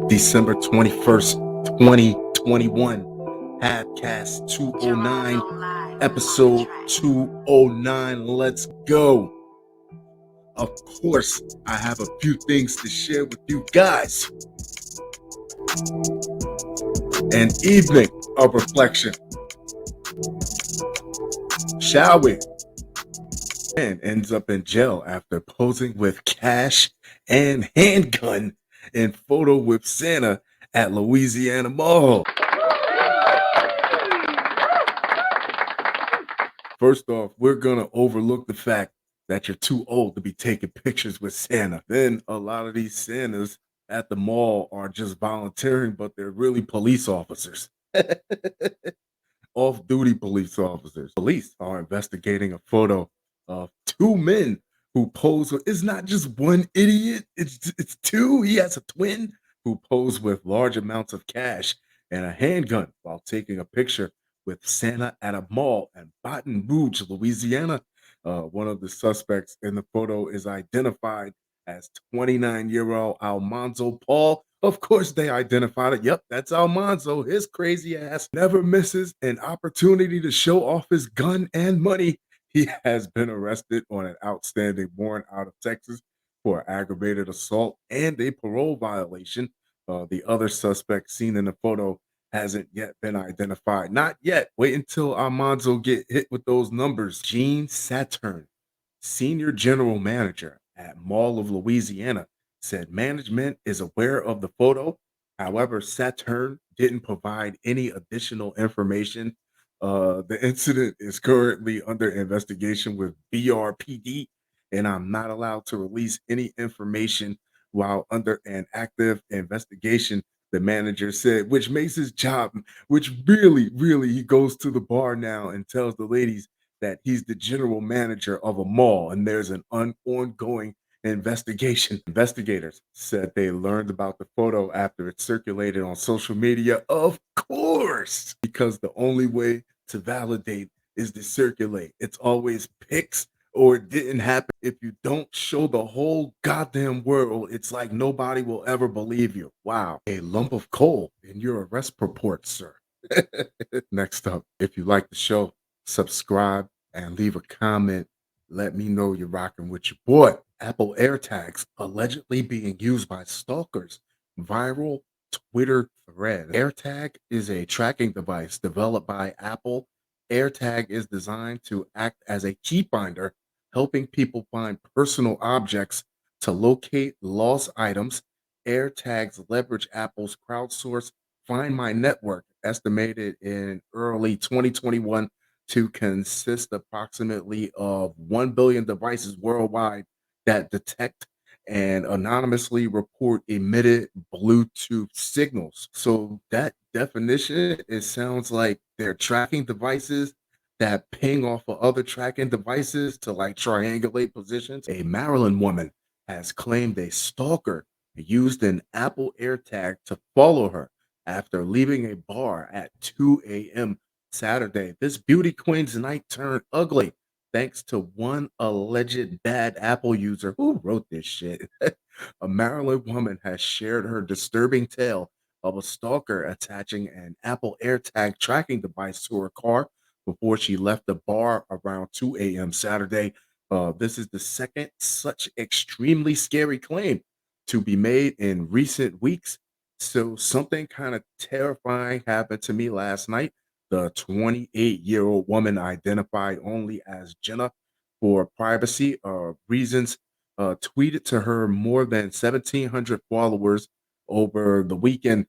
December 21st, 2021. Halfcast 209, episode 209. Let's go. Of course, I have a few things to share with you guys. An evening of reflection. Shall we? Man ends up in jail after posing with cash and handgun in photo with Santa at Louisianna Mall. First off, we're going to overlook the fact that you're too old to be taking pictures with Santa. Then a lot of these Santas at the mall are just volunteering, but they're really police officers. Off-duty police officers. Police are investigating a photo of two men who pose with, it's not just one idiot, it's two. He has a twin who pose with large amounts of cash and a handgun while taking a picture with Santa at a mall in Baton Rouge, Louisiana. One of the suspects in the photo is identified as 29-year-old Almanzo Paul. Of course, they identified it. Yep, that's Almanzo. His crazy ass never misses an opportunity to show off his gun and money. He has been arrested on an outstanding warrant out of Texas for aggravated assault and a parole violation. The other suspect seen in the photo hasn't yet been identified. Not yet. Wait until Almanzo get hit with those numbers. Gene Saturn, senior general manager at Mall of Louisiana, said management is aware of the photo. However, Saturn didn't provide any additional information. The incident is currently under investigation with BRPD, and I'm not allowed to release any information while under an active investigation, the manager said, which makes his job, which really, he goes to the bar now and tells the ladies that he's the general manager of a mall and there's an ongoing investigation. Investigators said they learned about the photo after it circulated on social media. Of course, because the only way to validate is to circulate. It's always pics or it didn't happen. If you don't show the whole goddamn world, it's like nobody will ever believe you. Wow. A lump of coal in your arrest report, sir. Next up, if you like the show, subscribe and leave a comment. Let me know you're rocking with your boy. Apple AirTags allegedly being used by stalkers. Viral Twitter thread. AirTag is a tracking device developed by Apple. AirTag is designed to act as a key finder, helping people find personal objects to locate lost items. AirTags leverage Apple's crowdsourced Find My network, estimated in early 2021 to consist approximately of 1 billion devices worldwide that detect and anonymously report emitted Bluetooth signals. So that definition, it sounds like they're tracking devices that ping off of other tracking devices to like triangulate positions. A Maryland woman has claimed a stalker used an Apple AirTag to follow her after leaving a bar at 2 a.m. Saturday. This beauty queen's night turned ugly thanks to one alleged bad Apple user who wrote this shit. A Maryland woman has shared her disturbing tale of a stalker attaching an Apple AirTag tracking device to her car before she left the bar around 2 a.m. Saturday. This is the second such extremely scary claim to be made in recent weeks. So something kind of terrifying happened to me last night. The 28-year-old woman, identified only as Jenna for privacy reasons, tweeted to her more than 1,700 followers over the weekend.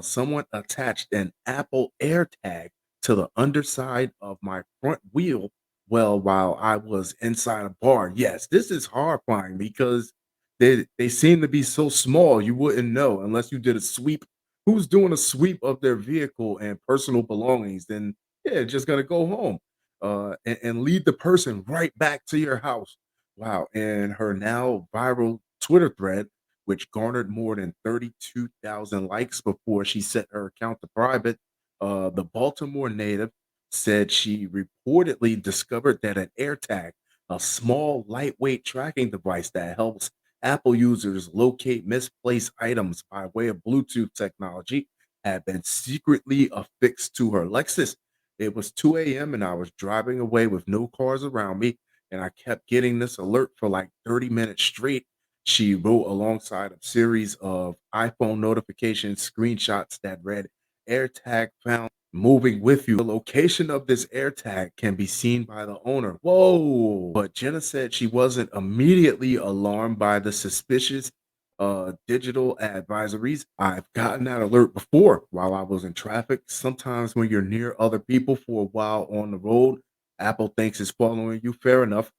Someone attached an Apple AirTag to the underside of my front wheel while I was inside a bar. Yes, this is horrifying because they seem to be so small you wouldn't know unless you did a sweep. Who's doing a sweep of their vehicle and personal belongings? Then yeah, just gonna go home and lead the person right back to your house. Wow. And her now viral Twitter thread, which garnered more than 32,000 likes before she set her account to private, the Baltimore native said she reportedly discovered that an AirTag, a small lightweight tracking device that helps Apple users locate misplaced items by way of Bluetooth technology had been secretly affixed to her Lexus. It was 2 a.m. and I was driving away with no cars around me, and I kept getting this alert for like 30 minutes straight. She wrote alongside a series of iPhone notification screenshots that read, AirTag found moving with you. The location of this AirTag can be seen by the owner. Whoa. But Jenna said she wasn't immediately alarmed by the suspicious digital advisories. I've gotten that alert before while I was in traffic. Sometimes when you're near other people for a while on the road, Apple thinks it's following you. Fair enough.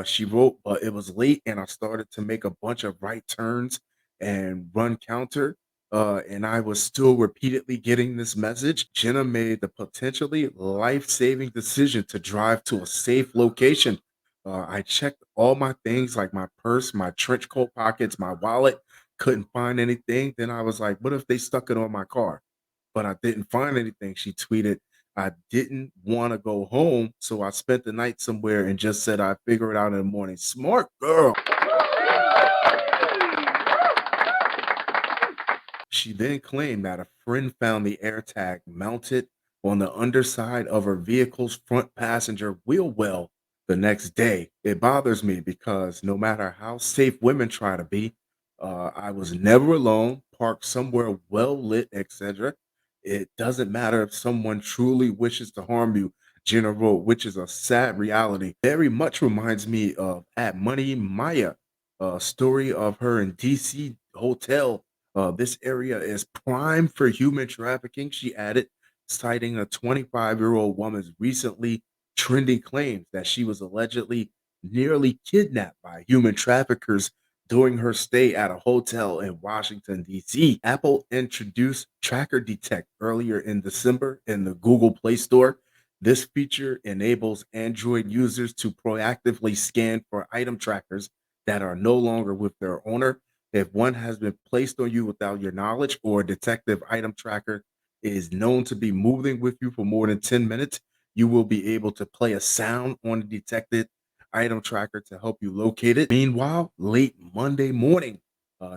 She wrote, but it was late and I started to make a bunch of right turns and run counter. And I was still repeatedly getting this message. Jenna made the potentially life saving decision to drive to a safe location. I checked all my things like my purse, my trench coat pockets, my wallet, couldn't find anything. Then I was like, what if they stuck it on my car? But I didn't find anything. She tweeted, I didn't want to go home. So I spent the night somewhere and just said I'd figure it out in the morning. Smart girl. She then claimed that a friend found the AirTag mounted on the underside of her vehicle's front passenger wheel well the next day. It bothers me because no matter how safe women try to be, I was never alone, parked somewhere well lit, etc. It doesn't matter if someone truly wishes to harm you, Jenna wrote, which is a sad reality. Very much reminds me of at Money Maya, a story of her in DC hotel. This area is prime for human trafficking, she added, citing a 25-year-old woman's recently trending claims that she was allegedly nearly kidnapped by human traffickers during her stay at a hotel in Washington, D.C. Apple introduced Tracker Detect earlier in December in the Google Play Store. This feature enables Android users to proactively scan for item trackers that are no longer with their owner. If one has been placed on you without your knowledge or a detective item tracker is known to be moving with you for more than 10 minutes, you will be able to play a sound on the detected item tracker to help you locate it. Meanwhile, late Monday morning,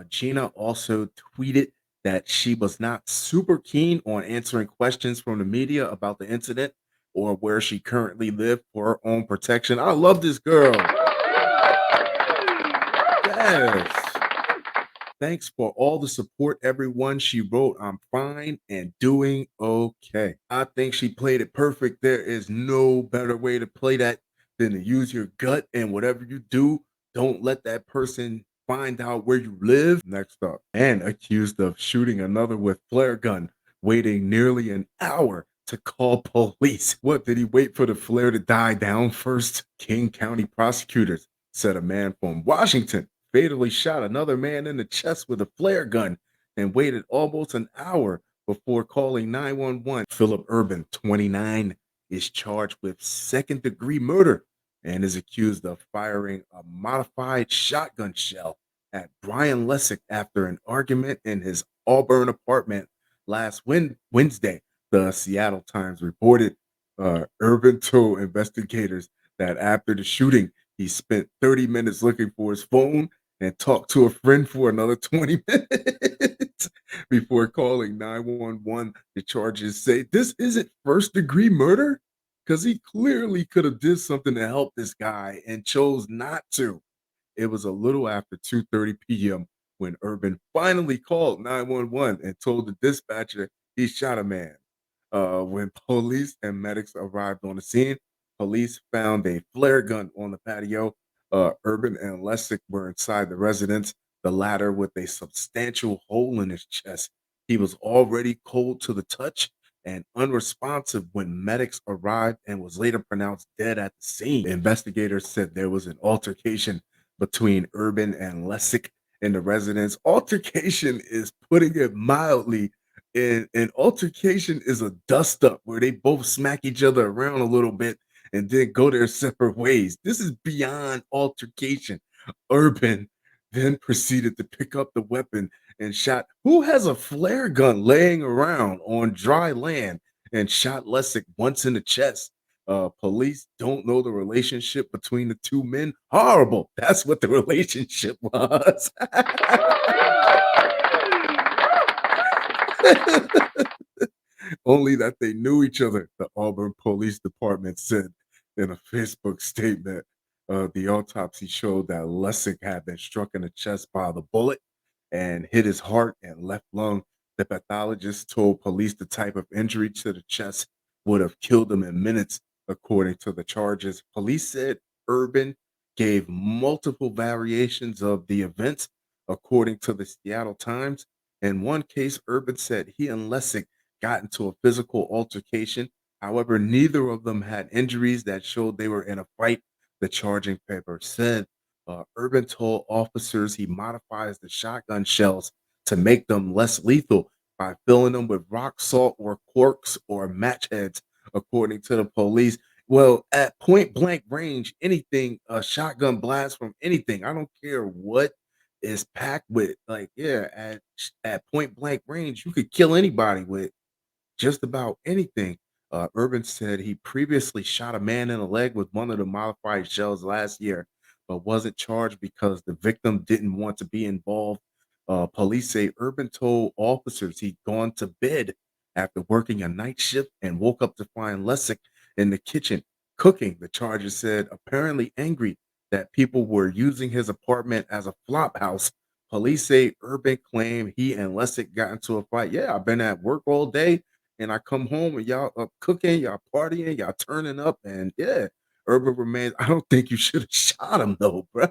Gina also tweeted that she was not super keen on answering questions from the media about the incident or where she currently lived for her own protection. I love this girl. Yes. Thanks for all the support, everyone. She wrote, I'm fine and doing okay. I think she played it perfect. There is no better way to play that than to use your gut, and whatever you do, don't let that person find out where you live. Next up, and accused of shooting another with flare gun, waiting nearly an hour to call police. What, did he wait for the flare to die down first? King County prosecutors said a man from Washington fatally shot another man in the chest with a flare gun and waited almost an hour before calling 911. Philip Urban, 29, is charged with second-degree murder and is accused of firing a modified shotgun shell at Brian Lessick after an argument in his Auburn apartment last Wednesday. The Seattle Times reported Urban told investigators that after the shooting, he spent 30 minutes looking for his phone and talked to a friend for another 20 minutes before calling 911. The charges say this isn't first degree murder because he clearly could have did something to help this guy and chose not to. It was a little after 2:30 p.m. when Urban finally called 911 and told the dispatcher he shot a man. When police and medics arrived on the scene, police found a flare gun on the patio. Urban and Lessick were inside the residence, the latter with a substantial hole in his chest. He was already cold to the touch and unresponsive when medics arrived and was later pronounced dead at the scene. Investigators said there was an altercation between Urban and Lessick in the residence. Altercation is putting it mildly. And an altercation is a dust up where they both smack each other around a little bit and then go their separate ways. This is beyond altercation. Urban then proceeded to pick up the weapon and shot who has a flare gun laying around on dry land and shot Lessick once in the chest. Police don't know the relationship between the two men. Horrible. That's what the relationship was. Only that they knew each other, the Auburn Police Department said in a Facebook statement. The autopsy showed that Lessig had been struck in the chest by the bullet and hit his heart and left lung. The pathologist told police the type of injury to the chest would have killed him in minutes, according to the charges. Police said Urban gave multiple variations of the events, according to the Seattle Times. In one case, Urban said he and Lessig got into a physical altercation. However, neither of them had injuries that showed they were in a fight, the charging paper said. Urban told officers he modifies the shotgun shells to make them less lethal by filling them with rock salt or corks or match heads, according to the police. Well, at point blank range, anything, a shotgun blast from anything, I don't care what is packed with, like, yeah, at point blank range, you could kill anybody with just about anything. Urban said he previously shot a man in the leg with one of the modified shells last year, but wasn't charged because the victim didn't want to be involved. Police say Urban told officers he'd gone to bed after working a night shift and woke up to find Lessick in the kitchen cooking. The charges said apparently angry that people were using his apartment as a flop house. Police say Urban claimed he and Lessick got into a fight. Yeah, I've been at work all day and I come home and y'all up cooking, y'all partying, y'all turning up, and yeah, Urban remains. I don't think you should have shot him though, bro.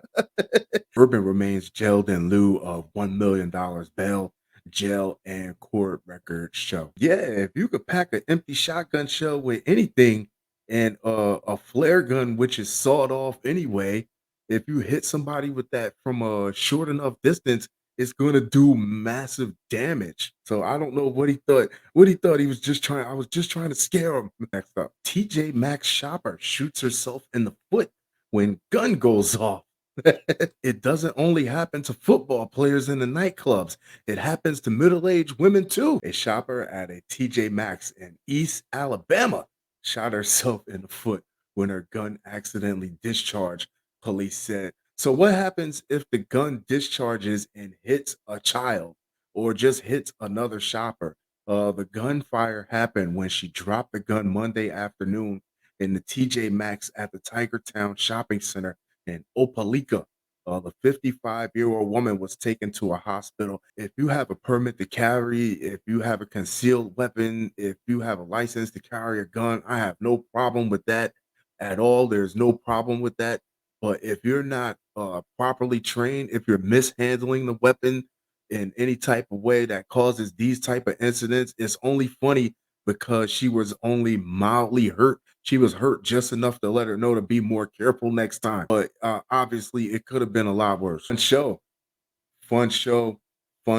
Urban remains jailed in lieu of $1 million bail. Jail and court records show. Yeah, if you could pack an empty shotgun shell with anything and a flare gun, which is sawed off anyway, if you hit somebody with that from a short enough distance, it's going to do massive damage. So I don't know what he thought. What he thought he was just trying. I was just trying to scare him. Next up, TJ Maxx shopper shoots herself in the foot when gun goes off. It doesn't only happen to football players in the nightclubs. It happens to middle-aged women too. A shopper at a TJ Maxx in East Alabama shot herself in the foot when her gun accidentally discharged, police said. So what happens if the gun discharges and hits a child or just hits another shopper? The gunfire happened when she dropped the gun Monday afternoon in the TJ Maxx at the Tigertown Shopping Center in Opelika. The 55-year-old woman was taken to a hospital. If you have a permit to carry, if you have a concealed weapon, if you have a license to carry a gun, I have no problem with that at all. There's no problem with that. But if you're not properly trained, if you're mishandling the weapon in any type of way that causes these type of incidents, it's only funny because she was only mildly hurt. She was hurt just enough to let her know to be more careful next time. But obviously, it could have been a lot worse. Fun show, fun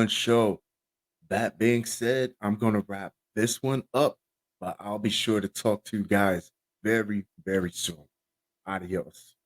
show. That being said, I'm going to wrap this one up, but I'll be sure to talk to you guys very, very soon. Adios.